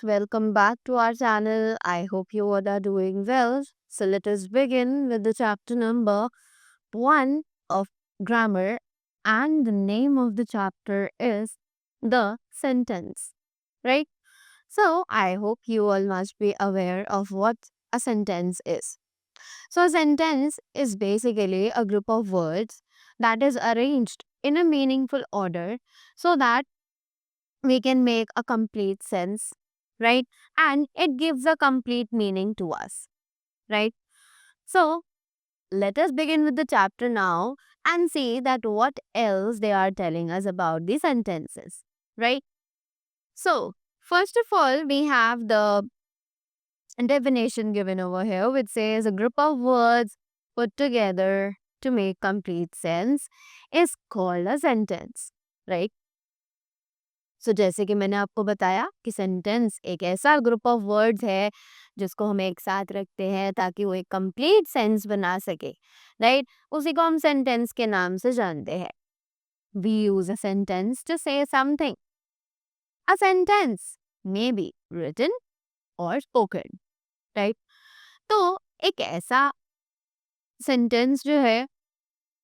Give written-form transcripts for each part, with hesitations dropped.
welcome back to our channel. I hope you all are doing well. So let us begin with the chapter number 1 of grammar, and the name of the chapter is the sentence, right? So I hope you all must be aware of what a sentence is. So a sentence is basically a group of words that is arranged in a meaningful order so that we can make a complete sense, right? And it gives a complete meaning to us, right? So let us begin with the chapter now and see that what else they are telling us about the sentences, right? So, first of all, we have the definition given over here, which says a group of words put together to make complete sense is called a sentence, right? सो जैसे कि मैंने आपको बताया कि sentence एक ऐसा group of words है जिसको हम एक साथ रखते हैं ताकि वो एक कंप्लीट सेंस बना सके, राइट? उसी को हम सेंटेंस के नाम से जानते हैं. We use a sentence to say something. A sentence may be written और स्पोकन, राइट? तो एक ऐसा सेंटेंस जो है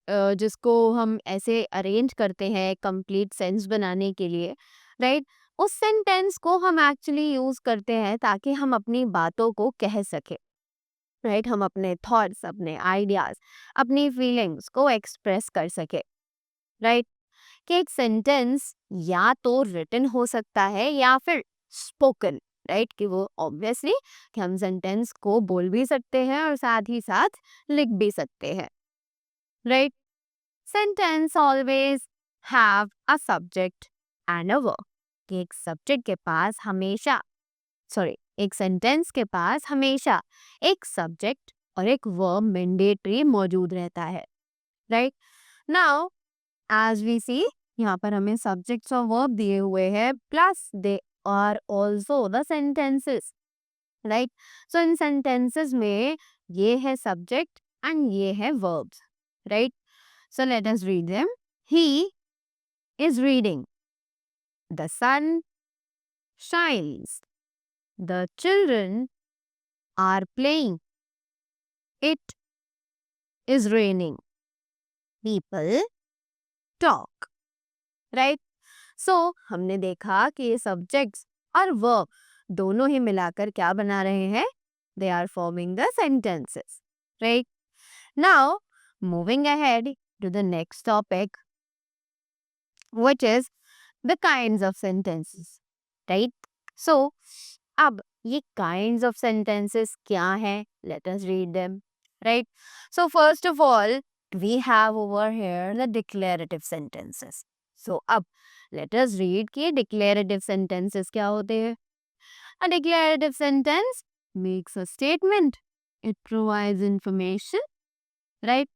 जिसको हम ऐसे अरेंज करते हैं कंप्लीट सेंस बनाने के लिए, राइट? उस सेंटेंस को हम एक्चुअली यूज करते हैं ताकि हम अपनी बातों को कह सके, राइट? हम अपने थॉट्स, अपने आइडियाज, अपनी फीलिंग्स को एक्सप्रेस कर सके, राइट? कि एक सेंटेंस या तो रिटन हो सकता है या फिर स्पोकन, राइट? कि वो ऑब्वियसली कि हम सेंटेंस को बोल भी सकते हैं और साथ ही साथ लिख भी सकते हैं, right? Sentence always have a subject and a verb. कि एक सब्जेक्ट के पास हमेशा, सॉरी, एक सेंटेंस के पास हमेशा एक सब्जेक्ट और एक वर्ब मैंडेटरी मौजूद रहता है, right? Now as we see, यहाँ पर हमें सब्जेक्ट्स और वर्ब दिए हुए हैं, plus they are also the sentences, right? So इन सेंटेंसेस में ये है सब्जेक्ट एंड ये है verbs, right? So let us read them. He is reading. The sun shines. The children are playing. It is raining. People talk. Right? So हमने देखा कि ये subjects और verb दोनों ही मिलाकर क्या बना रहे हैं? They are forming the sentences. Right? Now, moving ahead to the next topic, which is the kinds of sentences, right? So, अब ये kinds of sentences क्या हैं? Let us read them, right? So, first of all, we have over here the declarative sentences. So, अब let us read कि declarative sentences क्या होते हैं? A declarative sentence makes a statement. It provides information, right?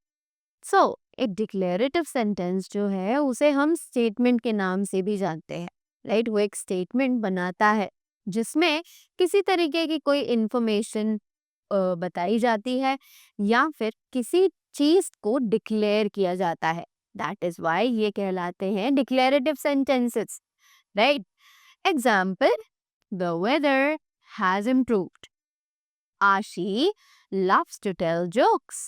सो एक declarative sentence जो है उसे हम स्टेटमेंट के नाम से भी जानते हैं, राइट? वो एक स्टेटमेंट बनाता है जिसमें किसी तरीके की कोई इंफॉर्मेशन बताई जाती है या फिर किसी चीज को डिक्लेयर किया जाता है. दैट इज वाई ये कहलाते हैं declarative sentences, right? Example, the weather has improved. Ashi loves to tell jokes.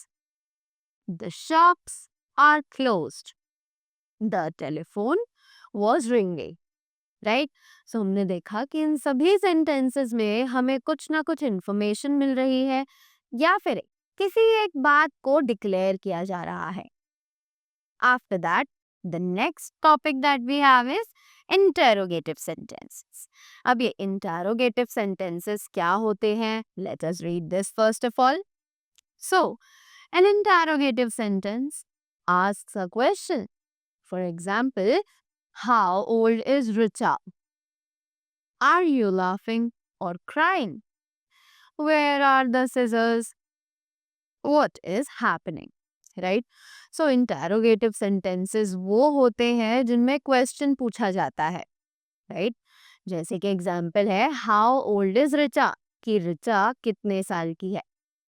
The shops are closed. The telephone was ringing. Right? So हमने देखा कि इन सभी सेंटेंसेस में हमें कुछ ना कुछ इंफॉर्मेशन मिल रही है या फिर किसी एक बात को डिक्लेयर किया जा रहा है. After that, the next topic that we have is interrogative sentences. अब ये इंटरोगेटिव सेंटेंसेस क्या होते हैं? Let us read this first of all. So an interrogative sentence asks a question. For example, how old is Richa? Are you laughing or crying? Where are the scissors? What is happening? Right? So interrogative sentences वो होते हैं जिनमें question पूछा जाता है, right? जैसे कि example है how old is Richa? कि रिचा कितने साल की है,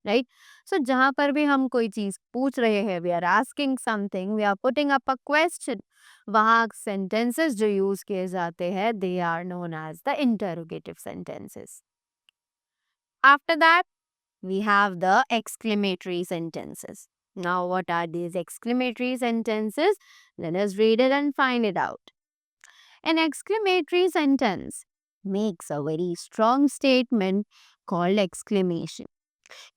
राइट. सो जहां पर भी हम कोई चीज पूछ रहे हैं, we are asking something, we are putting up a question, वहां सेंटेंसेस जो यूज किए जाते हैं, they are known as the interrogative sentences. After that we have the exclamatory sentences. Now, what are these exclamatory sentences? Let us read it and find it out. An exclamatory sentence makes a very strong statement called exclamation.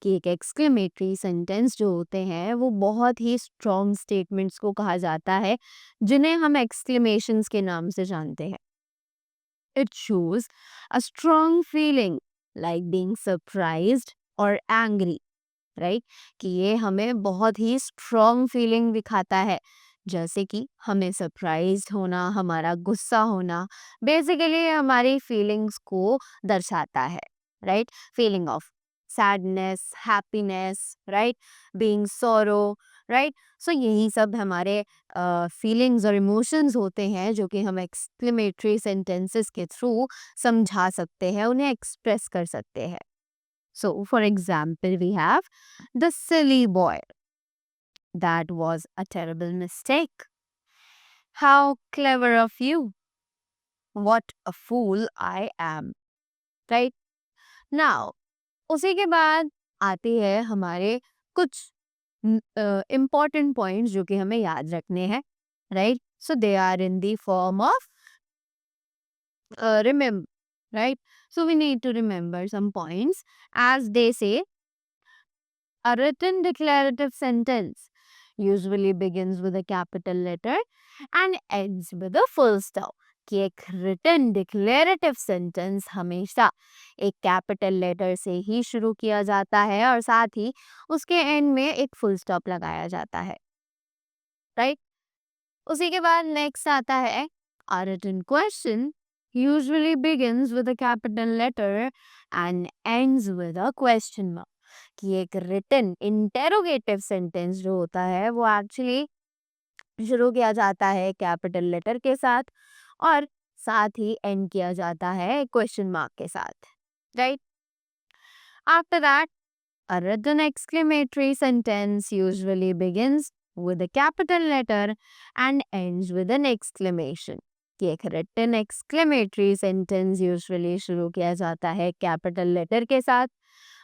कि एक exclamatory sentence जो होते हैं वो बहुत ही strong statements को कहा जाता है, जिन्हें हम exclamations के नाम से जानते हैं. It shows a strong feeling like being surprised or angry. Right, कि ये हमें बहुत ही स्ट्रॉन्ग फीलिंग दिखाता है, जैसे कि हमें सरप्राइज होना, हमारा गुस्सा होना, बेसिकली हमारी फीलिंग्स को दर्शाता है. Right, feeling of sadness, happiness, right, being sorrow. Right, so यही सब हमारे फीलिंग्स और इमोशंस होते हैं जो कि हम एक्सक्लेमेटरी सेंटेंसेस के थ्रू समझा सकते हैं, उन्हें एक्सप्रेस कर सकते हैं. So, for example, we have the silly boy. That was a terrible mistake. How clever of you. What a fool I am. Right? Now, उसी के बाद आती है हमारे कुछ important points जो कि हमें याद रखने हैं. Right? So, they are in the form of remember. Right? So, we need to remember some points. As they say, a written declarative sentence usually begins with a capital letter and ends with a full stop. कि एक written declarative sentence हमेशा एक capital letter से ही शुरू किया जाता है और साथ ही उसके end में एक full stop लगाया जाता है. Right? उसी के बाद next आता है a written question usually begins with a capital letter and ends with a question mark. कि एक रिटन इंटेरोगेटिव सेंटेंस जो होता है वो एक्चुअली शुरू किया जाता है कैपिटल लेटर के साथ और साथ ही एंड किया जाता है क्वेश्चन मार्क के साथ. Right, after that a written exclamatory sentence usually begins with a capital letter and ends with an exclamation. कि एक written exclamatory sentence usually शुरू किया जाता है capital letter के साथ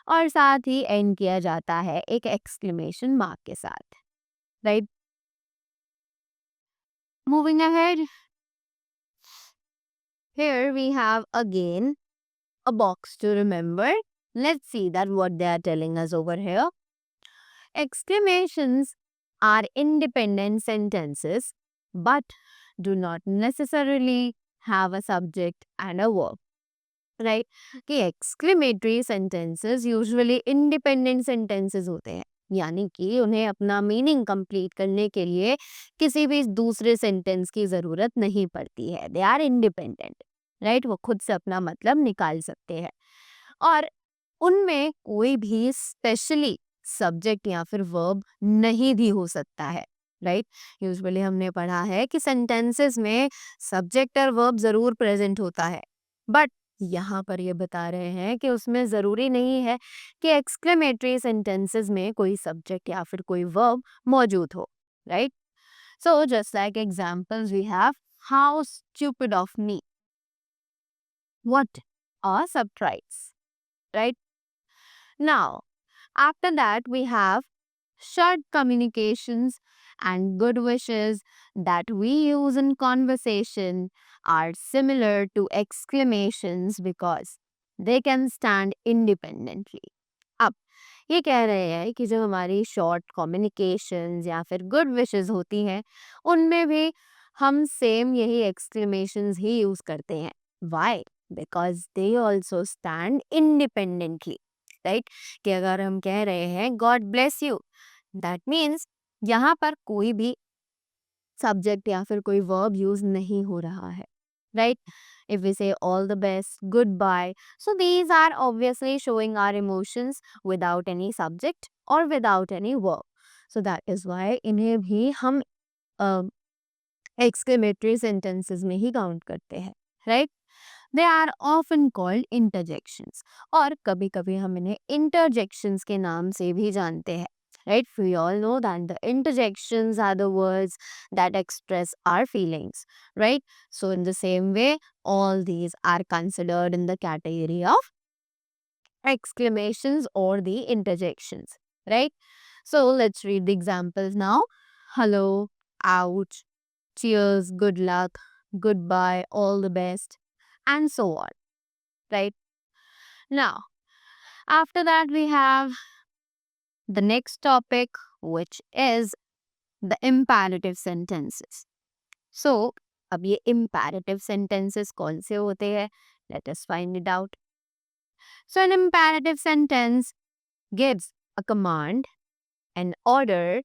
और साथ ही एंड किया जाता है एक एक्सक्लेमेशन मार्क के साथ. Right, moving ahead, here we have again a box to remember. Let's see that what they are telling us over here. Exclamations are independent sentences but do not necessarily have a subject and a verb. Right, कि exclamatory sentences usually independent sentences होते हैं, यानी कि उन्हें अपना meaning complete करने के लिए किसी भी दूसरे सेंटेंस की ज़रूरत नहीं पड़ती है. They are independent. राइट, वो खुद से अपना मतलब निकाल सकते हैं और उनमें कोई भी स्पेशली सब्जेक्ट या फिर वर्ब नहीं भी हो सकता है. राइट, यूजुअली हमने पढ़ा है कि सेंटेंसेस में सब्जेक्ट और वर्ब ज़रूर प्रेजेंट होता है, बट यहाँ पर ये बता रहे हैं कि उसमें ज़रूरी नहीं है कि एक्सक्लेमेटरी सेंटेंसेस में कोई सब्जेक्ट या फिर कोई वर्ब मौजूद हो. Right, so just like examples we have how stupid of me, what a surprise. Right, now after that we have short communications and good wishes that we use in conversation are similar to exclamations because they can stand independently. अब ये कह रहे हैं कि जो हमारी short communications या फिर गुड विशेस होती हैं उनमें भी हम सेम यही एक्सक्लेमेशंस ही यूज करते हैं. Why? Because they also stand independently. Right, कि अगर हम कह रहे हैं God bless you, that means यहाँ पर कोई भी सब्जेक्ट या फिर कोई वर्ब यूज नहीं हो रहा है. Right, if we say all the best, goodbye, so these are obviously showing our emotions without any subject or without any verb. So that is why इन्हें भी हम exclamatory sentences में ही काउंट करते हैं. Right, they are often called interjections, और कभी कभी हम इन्हें इंटरजेक्शंस के नाम से भी जानते हैं. Right? We all know that the interjections are the words that express our feelings. Right? So, in the same way, all these are considered in the category of exclamations or the interjections. Right? So, let's read the examples now. Hello, ouch, cheers, good luck, goodbye, all the best, and so on. Right? Now, after that, we have the next topic, which is the imperative sentences. So, अब ये imperative sentences कौन से होते हैं? Let us find it out. So, an imperative sentence gives a command, an order,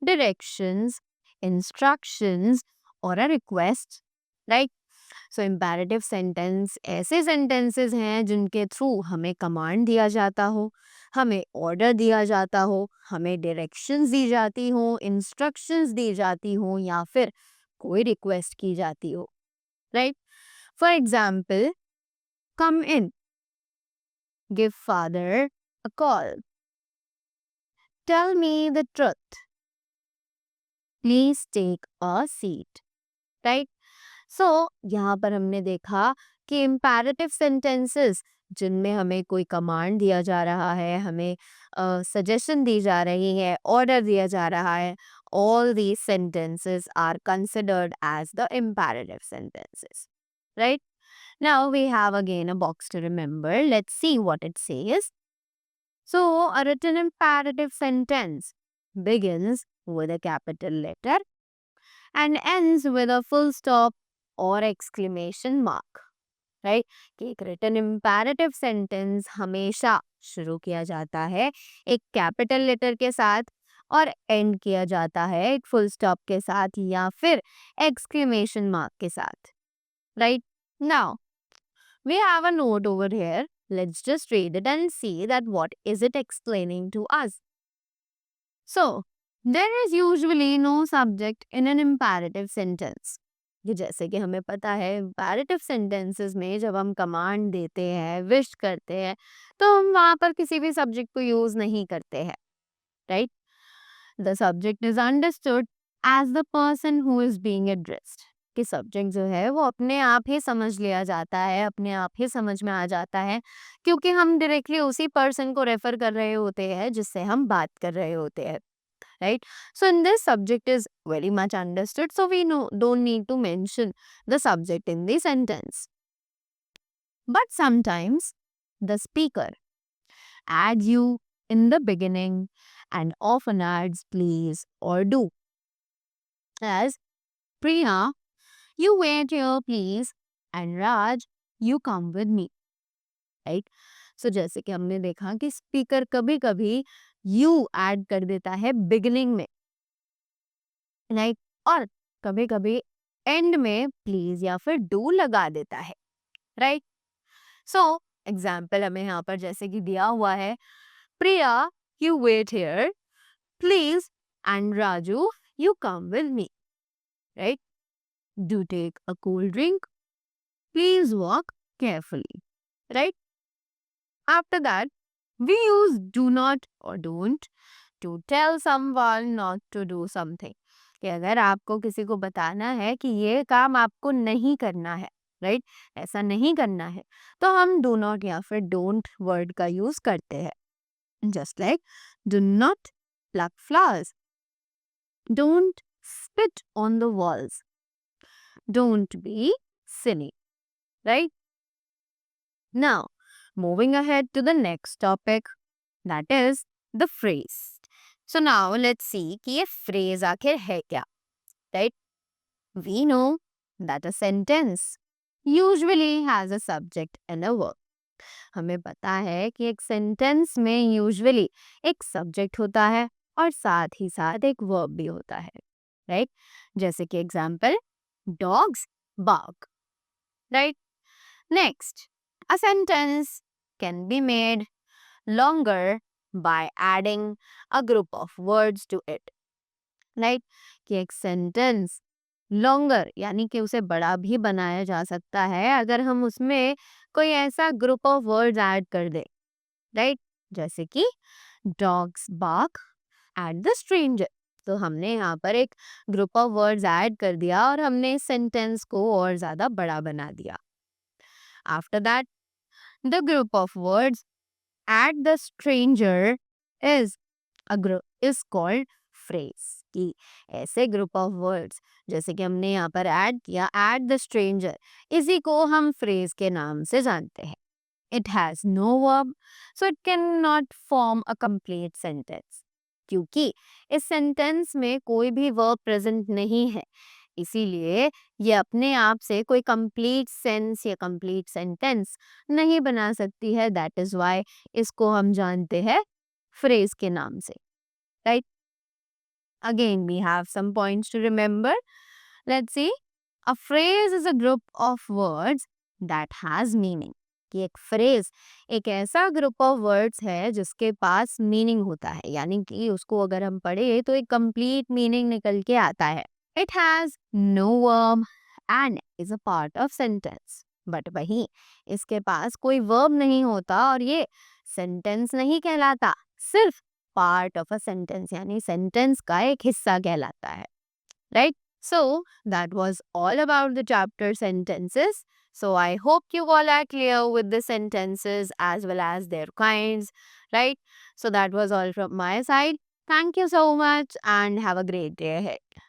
directions, instructions, or a request, right? So imperative sentence ऐसे sentences हैं जिनके through हमें कमांड दिया जाता हो, हमें ऑर्डर दिया जाता हो, हमें डायरेक्शंस दी जाती हो, इंस्ट्रक्शंस दी जाती हो, या फिर कोई रिक्वेस्ट की जाती हो. Right? For example, come in, give father a call, tell me the truth, please take a seat. Right? So यहाँ पर हमने देखा कि इम्पेरेटिव सेंटेंसेस जिनमें हमें कोई कमांड दिया जा रहा है, हमें सजेशन दी जा रही है, ऑर्डर दिया जा रहा है, all these sentences are considered as the imperative sentences. Right? Now we have again a box to remember. Let's see what it says. So, a written imperative sentence begins with a capital letter and ends with a full stop or exclamation mark. Right? कि एक written imperative sentence हमेशा शुरू किया जाता है एक capital letter के साथ और एंड किया जाता है एक फुल स्टॉप के साथ या फिर एक्सक्लेमेशन मार्क के साथ. Right? Now we have a note over here. Let's just read it and see that what is it explaining to us. So there is usually no subject in an imperative sentence. कि जैसे कि हमें पता है imperative sentences में जब हम command देते हैं, विश करते हैं, तो हम वहां पर किसी भी सब्जेक्ट को यूज नहीं करते हैं. Right? The subject is understood as the person who is being addressed. कि सब्जेक्ट जो है वो अपने आप ही समझ लिया जाता है, अपने आप ही समझ में आ जाता है, क्योंकि हम डायरेक्टली उसी पर्सन को रेफर कर रहे होते हैं जिससे हम बात कर रहे होते हैं. Right? So in this, subject is very much understood, so we don't need to mention the subject in the sentence. But sometimes the speaker adds you in the beginning and often adds please or do. As Priya, you wait here please, and Raj, you come with me. Right? So जैसे कि हमने देखा कि speaker कभी कभी you add कर देता है बिगिनिंग में. राइट? और कभी कभी एंड में प्लीज या फिर डू लगा देता है. राइट? सो एग्जाम्पल हमें यहाँ पर जैसे कि दिया हुआ है, Priya you wait here please, and Raju you come with me. Right? Do take a cold drink, please walk carefully. Right? After that we use do not or don't to tell someone not to do something. कि अगर आपको किसी को बताना है कि ये काम आपको नहीं करना है, राइट, ऐसा नहीं करना है, तो हम do not या फिर don't वर्ड का यूज करते हैं. Just like do not pluck flowers, don't spit on the walls, don't be silly. Right? Now, moving ahead to the next topic, that is the phrase. So now let's see कि ये phrase आखिर है क्या. Right? We know that a sentence usually has a subject and a verb. हमें पता है कि एक सेंटेंस में यूजुअली एक सब्जेक्ट होता है और साथ ही साथ एक वर्ब भी होता है. राइट? जैसे कि example, dogs bark. Right? Next, a sentence can be made longer by adding a group of words to it. Right? कि एक सेंटेंस लॉन्गर यानी कि उसे बड़ा भी बनाया जा सकता है अगर हम उसमें कोई ऐसा ग्रुप ऑफ वर्ड्स ऐड कर दे, राइट? जैसे कि dogs bark at the stranger. तो हमने यहाँ पर एक ग्रुप ऑफ वर्ड्स ऐड कर दिया और हमने इस सेंटेंस को और ज्यादा बड़ा बना दिया। After that the group of words eight the stranger is is called phrase. कि ऐसे ग्रुप ऑफ वर्ड्स जैसे कि हमने यहाँ पर ऐड किया एट द स्ट्रेंजर, इसी को हम फ्रेज के नाम से जानते हैं। It has no verb, so it can not form a complete sentence. क्योंकि इस सेंटेंस में कोई भी वर्ब प्रेजेंट नहीं है, इसीलिए ये अपने आप से कोई कंप्लीट सेंस या कंप्लीट सेंटेंस नहीं बना सकती है। दैट इज वाई इसको हम जानते हैं फ्रेज के नाम से, right? Again, we have some points to remember. Let's see. A phrase is a group of words that has meaning. कि एक फ्रेज एक ऐसा ग्रुप ऑफ वर्ड्स है जिसके पास मीनिंग होता है, यानी कि उसको अगर हम पढ़े तो एक कंप्लीट मीनिंग निकल के आता है। It has no verb and is a part of sentence. But वहीं इसके पास कोई वर्ब नहीं होता और ये सेंटेंस नहीं कहलाता, सिर्फ पार्ट ऑफ अ सेंटेंस यानी सेंटेंस का एक हिस्सा कहलाता है, right? So that was all about the chapter sentences. So I hope you all are clear with the sentences as well as their kinds, right? So that was all from my side. Thank you so much and have a great day ahead.